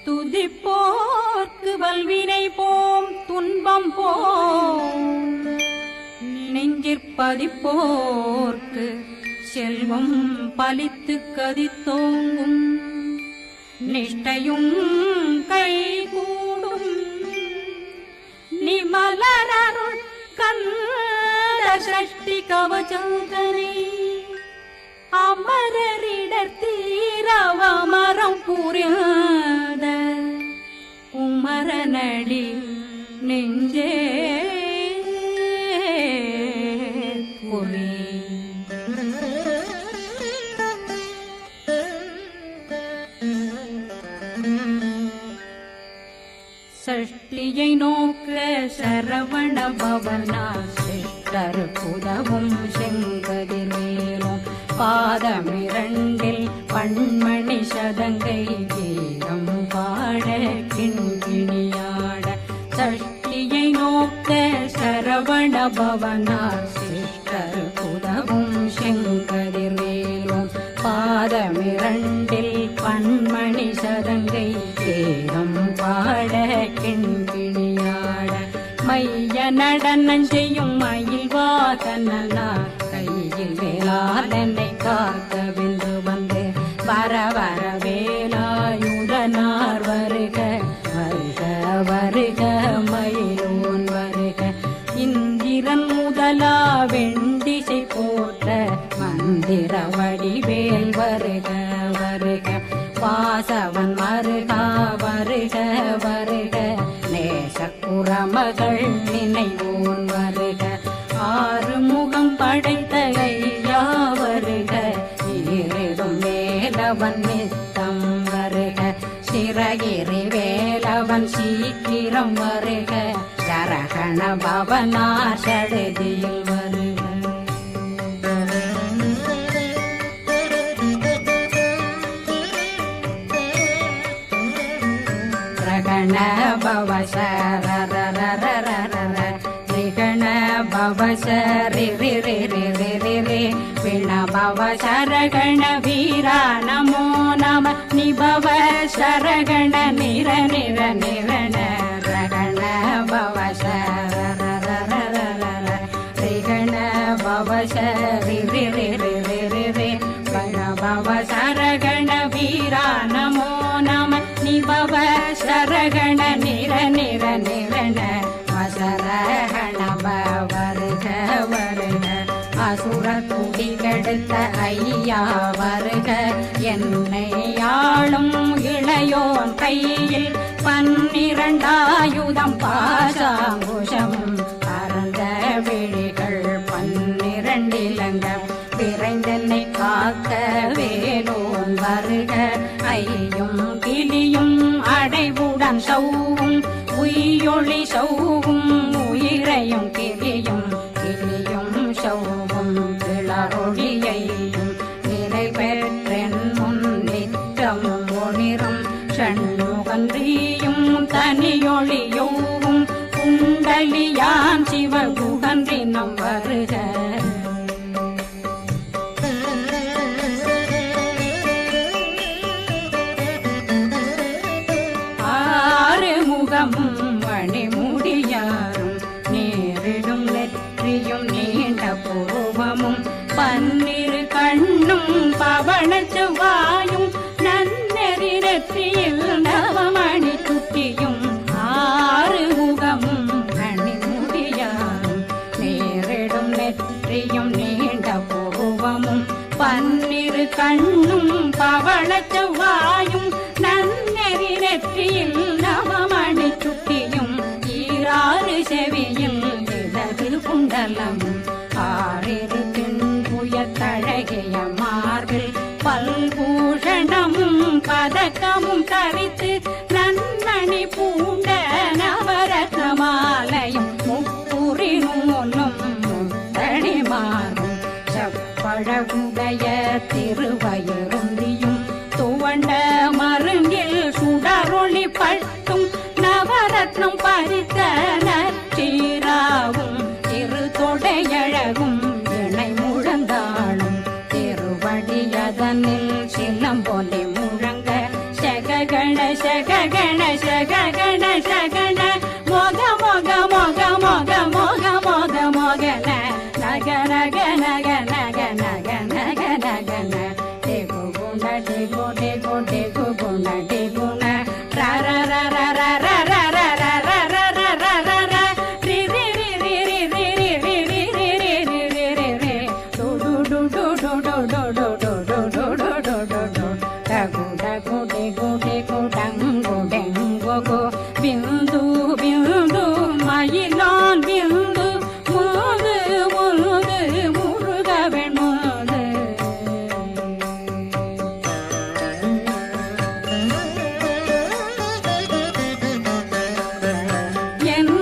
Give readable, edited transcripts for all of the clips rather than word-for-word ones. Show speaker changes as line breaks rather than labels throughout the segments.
துதிப்போர்க்கு வல்வினை போம் துன்பம் போம் நெஞ்சிற்பதிப்போர்க்கு செல்வம் பலித்து கதித்தோங்கும் நிஷ்டையும் கைகூடும் நிமலரருள் கந்த சஷ்டி கவசந்தனை அமரரிடத்தீரவமரம் புரியாத குமரனடி நெஞ்சே புரி சஷ்டியை நோக்க சரவண பவனா சிஷ்டர் புதவும் செங்கதிர்வேலும் பாதமிரண்டில் பண்மணி சதங்கை கீதம் பாட கிண்கிணியாட சஷ்டியை நோக்க சரவண பவனா சிஷ்டர் புதவும் செங்கதிர்வேலும் பாதமிரண்டில் பண்மணி சதங்கை கீதம் பாட கிண்கிணியாட மைய நடனம் செய்யும் மயில் வாசனா கையில் வேளாளனை காக்க வென்று வந்து வர வர வேலாயுதனார் வருக வருக வருக மயிலோன் வருக இந்திரன் முதலா வெண்டிசை போட்ட மந்திர வடிவேல் வருக வருக வாசவன் மருகா வருக வருக நேசக்குறமகள் நினைவோன் வருக ஆறு முகம் படைத்த ஐயா வருக ஈரிடும் வேலவன் நித்தம் வருக சிறகிரி வேலவன் சீக்கிரம் வருக சரகண பவனார் சடுதியில் வருக ரகண பவ ரிகண பவ சரி விண பவ சரகண வீரா நமோ நம நிபவ சரகண நிர நிர நிரண ரகண பவ ரிகண பவ சரி கண பவ சரகண வீரா நமோ நம நிபவ சரகண நிர நிர நிரண வசரகண வருக வருக அசுர குடிகெடுத்த ஐயா வருக என்னை ஆளும் இளையோன் கையில் 12 ஆயுதம் பாசாங்குஷம் பரந்த விழிகள் 12 இலங்கம் விரைந்தென்னை காக்க வேலோன் வருக ஐயும் கிளியும் அடைவுடன் சௌவும் உயிரொளி சௌவும் உயிரையும் கிளியும் கிளியும் சௌவும் கிளரொளியையும் நிலை பெற்றென் முன் நித்தமும் ஒளிரும் ஷண்முகன்றியும் தனியொளியோவும் குண்டலியான் சிவகுகன்றினம் வருக மணிமுடியாரும் நேரிடும் நெற்றியும் நீண்ட பூவமும் 12 கண்ணும் பவள செவ்வாயும் நன்னெறி நெற்றியில் நவமணி குட்டியும் 6 முகமும் மணிமுடியாரும் நேரிடும் நெற்றியும் நீண்ட பூவமும் 12 கண்ணும் பவள செவ்வாயும் நன்னெறி நெற்றியில் நவமணி சுட்டியும் 6 செவியில் இடது குண்டலம் 6 தின்புயத்தழகிய மார்பில் பல்பூஷணமும் பதக்கமும் தரித்து நன்மணி பூண்ட நவரத்ன மாலையும் முப்புரி நூலும் முத்தடிமாறும் செப்பழகுடைய திருவயருந்தியும் துவண்ட மருங்கில் சுடரொளி பட்டும் நவரத்னம் பறித்த நச்சீராவும் திருத்தொடையழகும் இணை முழந்தாளும் திருவடியதனில் சிலம்பொலி முழங்க செககண கணேச கணேச கணேச கண மோக மோக மோக மோக மோக மோக மோகன நக நக நக நக நக நக நகன டேகு குண டேகு டேகு டேகு குண டேகுண ர ர ர ர ர ர ர ர ர ர ர ர ர ர ர ரி ரி ரி ரி ரி ரி ரி ரி ரி ரி ரி ரி ரி ரி ரி டு டு டு டு டு டு டு டு டு டு டு டு டு டு டு டகு டகு டேகு டேகு டங்கு டெங்கு கு பிந்து பிந்து மயிலான் பிந்து முது முது முருகவன் முது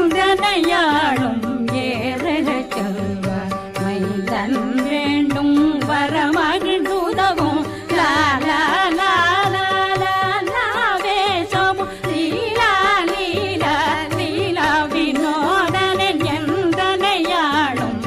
எந்தனையாளும் ஏறக செல்வ மைந்தன் வேண்டும் வரமகிழ்ந்துதவும் லா லா லா லா லா லா வேஷமும் லீலா லீலா லீலா வினோதனன் எந்தனையாளும்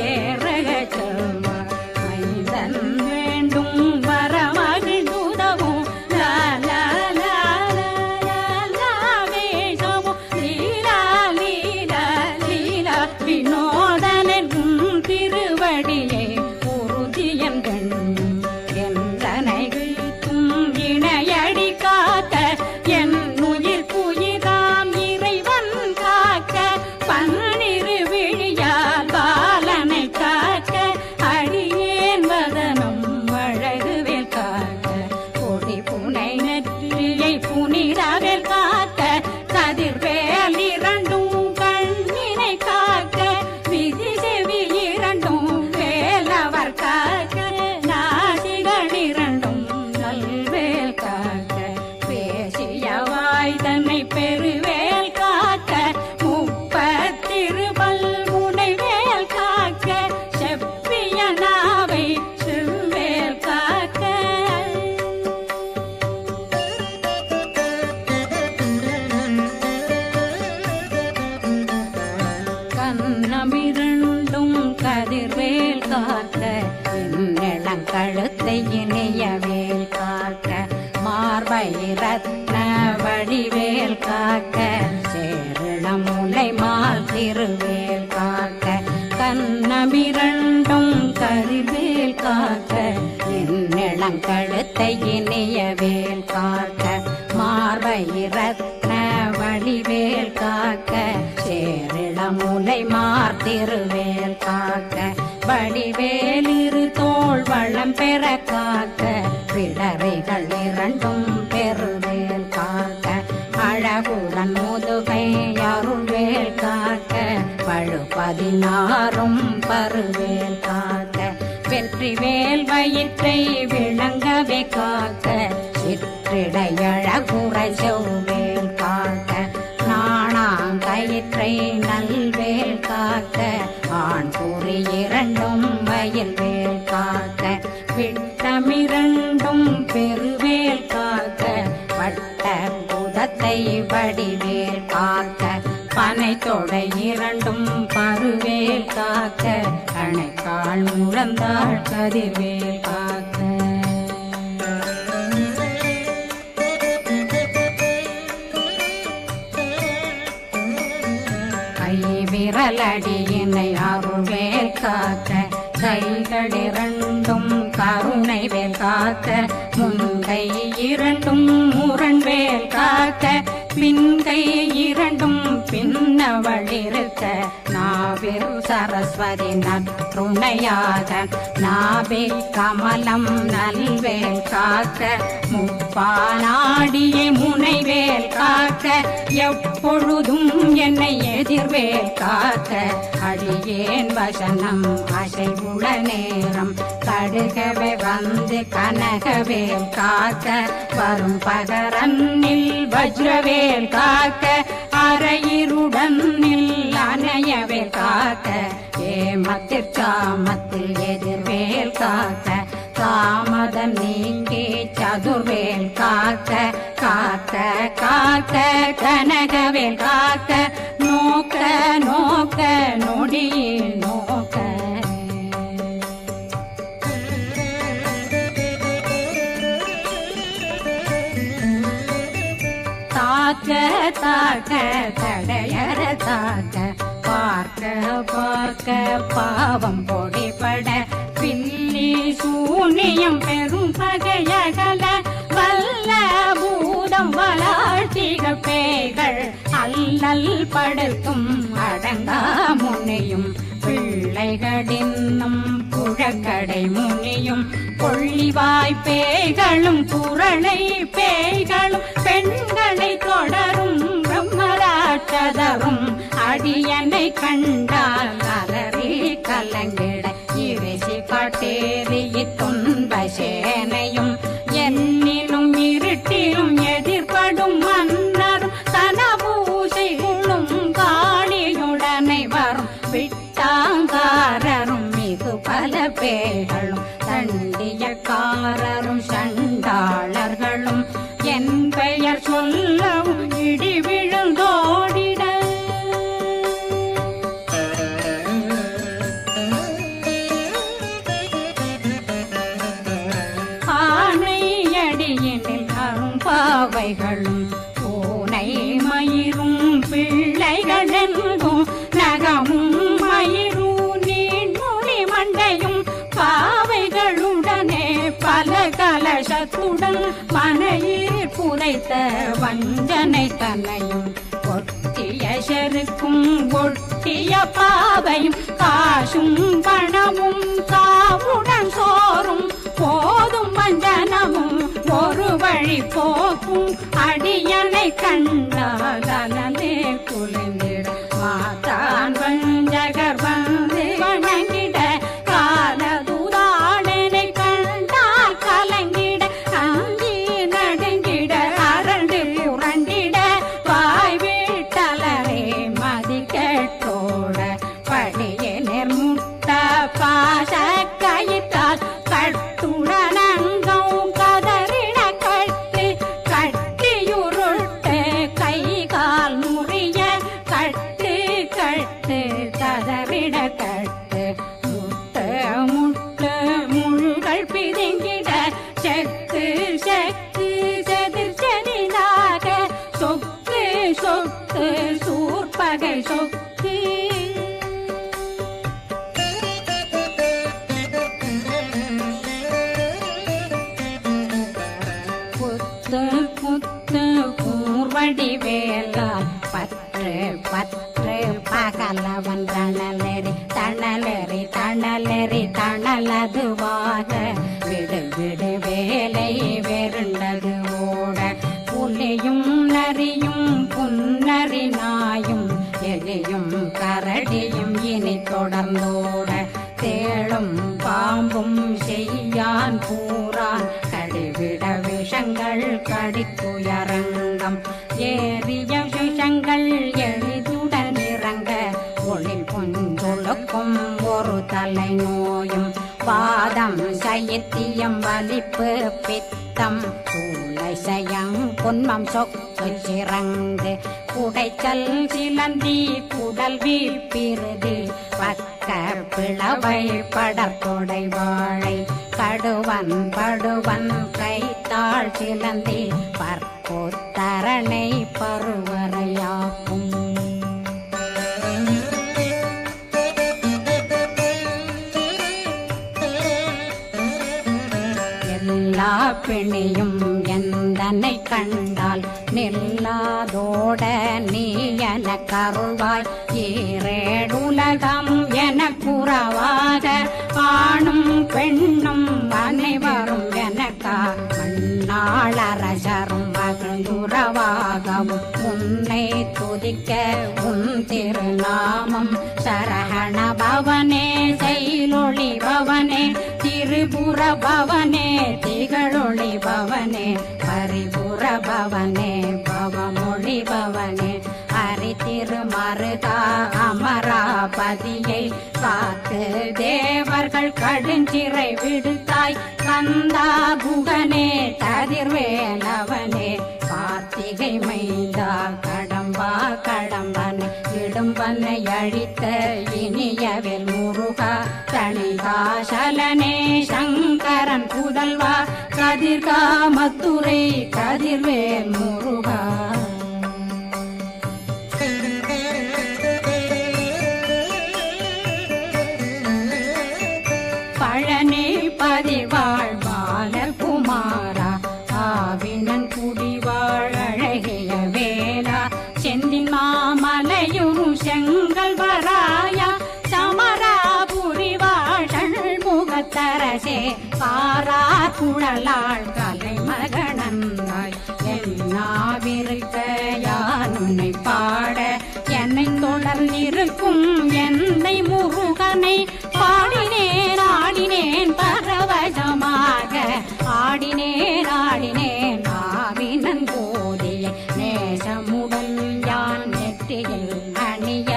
ஏறக செல்வ மைந்தன் வேண்டும் வரமகிழ்ந்துதவும் லா லா லா லா லா லா வேஷமும் லீலா லீலா லீலா வினோதனன் திருவடியை உறுதியன் கண்ணும் என்றனை வீழ்த்தும் இணையடி காக்க என் உயிர் புயிராம் இறைவன் காக்க பன்னிரு விழியால் பாலனை காக்க அடியேன் வதனம் அழகுவேல் காக்க கொடி புனை நெற்றியை புனிதவேல் காக்க கதிர்வேல் இரண்டும் கண்ணினை காக்க விதி செவி இரண்டும் வேலவர் காக்க நாசிகள் இரண்டும் நல்வேல் காக்க பேசியவாய் தன்னை பெருவேல் காக்க முப்பத்திருபல் முனைவேல் காக்க செப்பிய நாவை செவ்வேல் காக்க கண்ணமிரண்டும் கதிர்வேல் காக்க இளங்கழுத்தை இணையவேல் காக்க மார்பை ரத்ன வடிவேல் காக்க சேரணமுலை மால் திருவேல் காக்க கண்ணமிரண்டும் கதிர்வேல் காக்க இளங்கழுத்தை இணையவேல் காக்க மார்பை ரத்ன வடிவேல் காக்க சேரிளமுலை மார்த்திருவேல் காக்க வடிவேலிரு தோள் வளம் பெற காக்க பிடரைகள் இரண்டும் பெருவேல் காக்க அழகுடன் முதுகை அருள்வேல் காக்க பழு 16 பருவேல் காக்க வெற்றிவேல் வயிற்றை விளங்கவே காக்க சிற்றிடையழகுரை செவ்வேல் காக்க நாணாங்கயிற்றை நல்வேல் காக்க ஆண் குறி இரண்டும் வயல்வேல் காக்க விட்டமிரண்டும் பெருவேல் காக்க வட்ட புதத்தை வடிவேல் காக்க பனை தொடை இரண்டும் பருவேல் காக்க அணைக்கால் முழந்தாள் கதிர்வேல் காக்க கை விரலடியினை அருள்வேல் காக்க கைகள் இரண்டும் கருணை வேல் காக்க முன்கை இரண்டும் முரண்வேல் காக்க பின்கை இரண்டும் பின்னவளிருக்க நாவில் சரஸ்வதி நற்றுணையாக நாபி கமலம் நல்வேல் காக்க முப்பானாடியை முனைவேல் காக்க எப்பொழுதும் என்னை எதிர்வேல் காக்க அடியேன் வசனம் அசைவுள நேரம் கடுகவே வந்து கனகவேல் காக்க வரும் பகரன்னில் வஜ்ரவேல் காக்க அரையிருடன் அணையவேல் காக்க ஏமத்தில் சாமத்தில் எதிர்வேல் காக்க தாமதம் நீங்கி சதுர்வேல் காக்க காக்க காக்க கனகவேல் காக்க நோக்க நோக்க நொடியில் நோக்க தாக்க தாக்க தடையற தாக்க பார்க்க பார்க்க பாவம் பொடிபட பில்லி சூனியம் பெரும் பகையகல வல்ல பூதம் வளாழ்த்திகள் பேய்கள் அல்லல் படுத்தும் அடங்கா முனையும் பிள்ளைகளின்னும் புழக்கடை முனியும் கொள்ளிவாய் பேய்களும் குரளை பேய்களும் பெண்களை தொடரும் பிரம்மராட்சதரும் அடியனை கண்டால் அலறி கலங்கிட இரிசி காட்டேறி துன்ப சேனையும் என்னிலும் இருட்டிலும் எதிர்படும் மன்னரும் தனபூசைகளும் காளியுடனை வரும் விட்டாங்காரரும் மிகு பல பேர்களும் தண்டியக்காரரும் சண்டாளர்களும் என் பெயர் சொல்லவும் இடி விழுந்தோடிட ஆனையடியினில் அரும்பாவைகளும் பூனை மயிரும் பிள்ளைகளெங்கும் நகமும் மயிரும் நீண்மொழி மண்டையும் பாவைகளுடனே பல கலசத்துடன் மனையில் புதைத்த வஞ்சனை தன்னையும் ஒட்டிய செருக்கும் ஒட்டிய பாவையும் காசும் பணமும் காவுடன் சோறும் போதும் வஞ்சனமும் ஒரு வழி போக்கும் அடியனை கண்டால் அனலே குளிர்ந்திட மாதான் வஞ்சகர் வந்து வணங்கிட காலதுதாடனை கண்டால் கலங்கிட அஞ்சி நடுங்கிட அரண்டு புரண்டிட வாய் வீட்டலரே மதி கேட்டோட படியே நெர்முட்ட பாச கயிற்றால் கட்டுடனங்கும் கதறிட கட்டு கட்டியுருட்டு கை கால் முறிய கட்டு கட்டு கதறிட கட்டு முட்டு முட்டு முள்கள் பிதுங்கிட செக்கு செக்கு செதிர் செதிலாக சொக்கு சொக்கு சூர்பகை சொக்கு புத்து புத்து கூர்வடி வேலால் பற்று பற்று பகலவன் தணலெறி தணலெறி தணலெறி தணலதுவாக விடு விடு வேலை வெருண்டது ஓட புலியும் நரியும் புன்னரி நாயும் எலியும் கரடியும் இனி தொடர்ந்தோட தேளும் பாம்பும் செய்யான் கூறான் கடிவிட விஷங்கள் கடித்துயரங்கம் ஏறிய விஷங்கள் எளிதுடன் இறங்க ஒளில் பொஞ்சொழுக்கும் ஒரு தலை நோயும் பாதம் சைத்தியம் வலிப்பு பித்தம் சூளை சயம் பொன்மம் சொக்கு சிறங்கு குடைச்சல் சிலந்தி குடல் வீப்பிருதி பக்க பிளவை படற்கொடை வாழை கடுவன் படுவன் கைத்தாள் சிலந்தி பற்போத்தரணை பருவரையாக்கும் எல்லா பிணியும் எந்தனை கண்டால் நில்லாதோட நீ என கருள்வாய் ஈரேடுலகம் என குறவாக ஆணும் பெண்ணும் அனைவரும் எனக்கா மண்ணாளரசரும் மகிழ்ந்துறவாகவும் உன்னை துதிக்க உன் திருநாமம் சரஹண பவனே செயலொளி பவனே திரிபுர பவனே திகழொளி பவனே பரிபுர பவனே பவமொழி பவனே ஹரி திருமருகா அமராபதியை காத்து தேவர்கள் கடுஞ்சிறை விடுத்தாய் கந்தா குகனே கதிர்வேலவனே கார்த்திகை மைந்தா கடம்பா கடம்பனை இடும்பனை அழித்த இனியவேல் முருகா தணிகாசலனே சங்கரன் புதல்வா கதிர்காமத்துரை கதிர்வேல் முருகா ஆவினன் குடிவாழ் அழகிய வேளா செந்தின் மாமலையுரு செங்கல் வராயா சமராபுரி வாழ் முகத்தரசே காரா குழலாள் கலை மகனந்தாய் என்னாவிருக்க யான் உன்னை பாட என்னை தொடர்ந்திருக்கும் என்னை முருகனை பாடினேன் ஆடினேன் பரவசமாக ஆடினேன் ஆடினேன் ஆவினன் போதிய நேசமுடன் யான் நெற்றியில் அணிய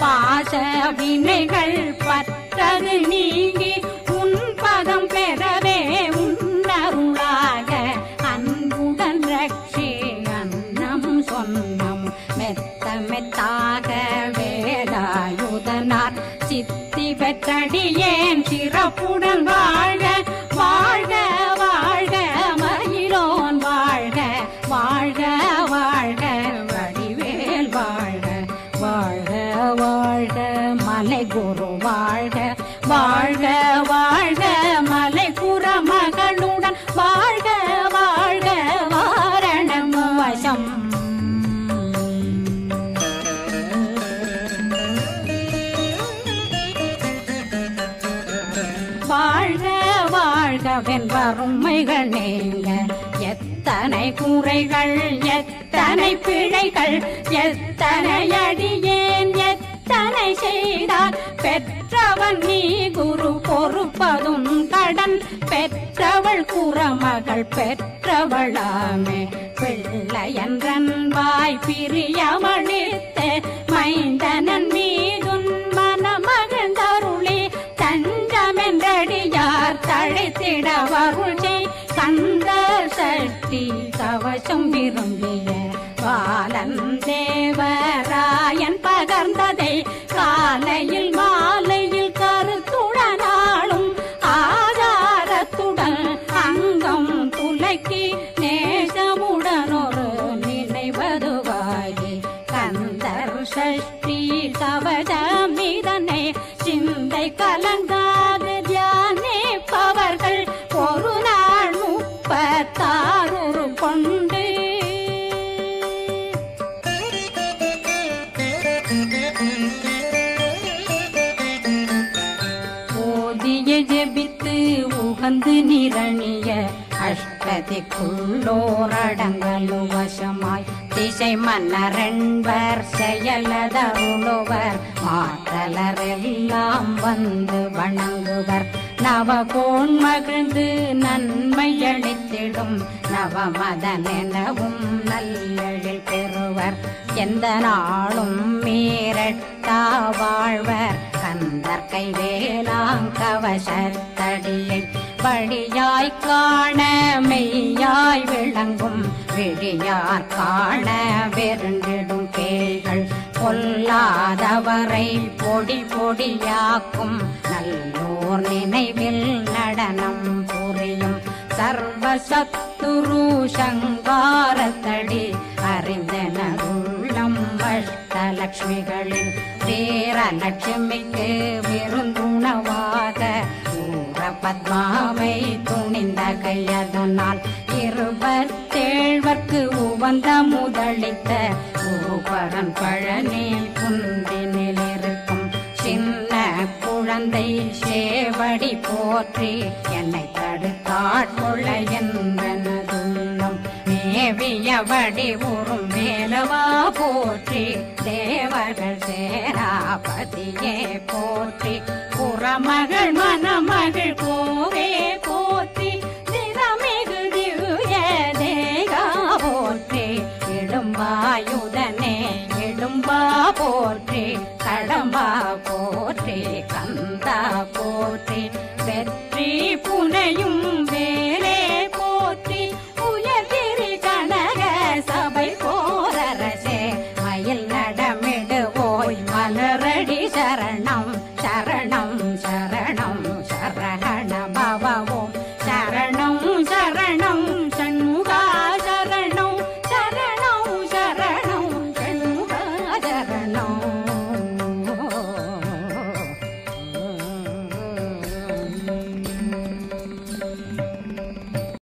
பாச வினைகள் பற்றது நீங்கி உன் பதம் பெறவே உன்னருளாக அன்புடன் ரட்சி அன்னம் சொன்னம் மெத்த மெத்தாக வேலாயுதனார் சித்தி பெற்றடியேன் சிறப்புடன் வாழ்க வாழ்க வாழ்க மயிலோன் வாழ்க வாழ்க வாழ்க வடிவேல் வாழ்க வாழ்க வாழ்க மலை குரு வாழ்க வாழ்க வாழ்க மலை குறமகளுடன் வாழ்க வாழ்க வாரணம் வசம் வாழ்க வாழ்க வெண்பருமைகள் நீங்க எத்தனை குறைகள் எத்தனை பிழைகள் எத்தனை அடியேன் எத்தனை செய்தால் பெற்றவன் நீ குரு பொறுப்பதும் கடன் பெற்றவள் குறமகள் பெற்றவளாமே பிள்ளையன்றன் வாய் பிரியமளித்த மைந்தனன் மீதுன் மனமகிழ்ந்தருளி தஞ்சமென்றடியார் தழைத்திட வருளை கந்த சக்தி கவசம் விரும்பிய பாலன் தேவராயன் பகர்ந்ததை காலையில் மாலையில் கருத்துடனாலும் ஆதாரத்துடன் அங்கம் துலக்கி நேசமுடன் ஒரு நினைவதுவாகி கந்தர் சஷ்டி கவசமிதனை சிந்தை கலங்காத தியானிப்பவர்கள் ஒரு நாள் 36 கொண்டு ஓதிய ஜெபித்து உகந்து நிரணிய அஷ்டதிக்குள்ளோரடங்கலு வசமாய் திசை மன்னரென்பர் செயலதருளுவர் மாற்றலரெல்லாம் வந்து வணங்குவர் நவகோன் மகிழ்ந்து நன்மையளித்திடும் நவமதனெனவும் நல்லெழில் பெறுவர் எந்த நாளும் மீறட்டா வாழ்வர் கந்தர் கைவேலாங்கவசத்தடியை படியாய் காண மெய்யாய் விளங்கும் விழியார் காண வெருண்டிடும் பேய்கள் பொல்லாதவரை பொடி பொடியாக்கும் நல்லோர் நினைவில் நடனம் புரியும் சர்வசத்துரு சங்காரத்தடி அறிந்தனருள்ளம் அஷ்டலட்சுமிகளில் வீரலட்சுமிக்கு விருந்துணவாக பத்மாவை துணிந்த கையதனால் 27 உவந்த முதலித்த ஊபரன் பழனி குந்தினில் இருக்கும் சின்ன குழந்தை சேவடி போற்றி என்னை தடுத்தாட்கொள்ள என்பனதுள்ளம் மேவியபடி உறும் மேலவா போற்றி தேவர்கள் சேனாபதியே போற்றி புறமகள் மணமகள் கோவே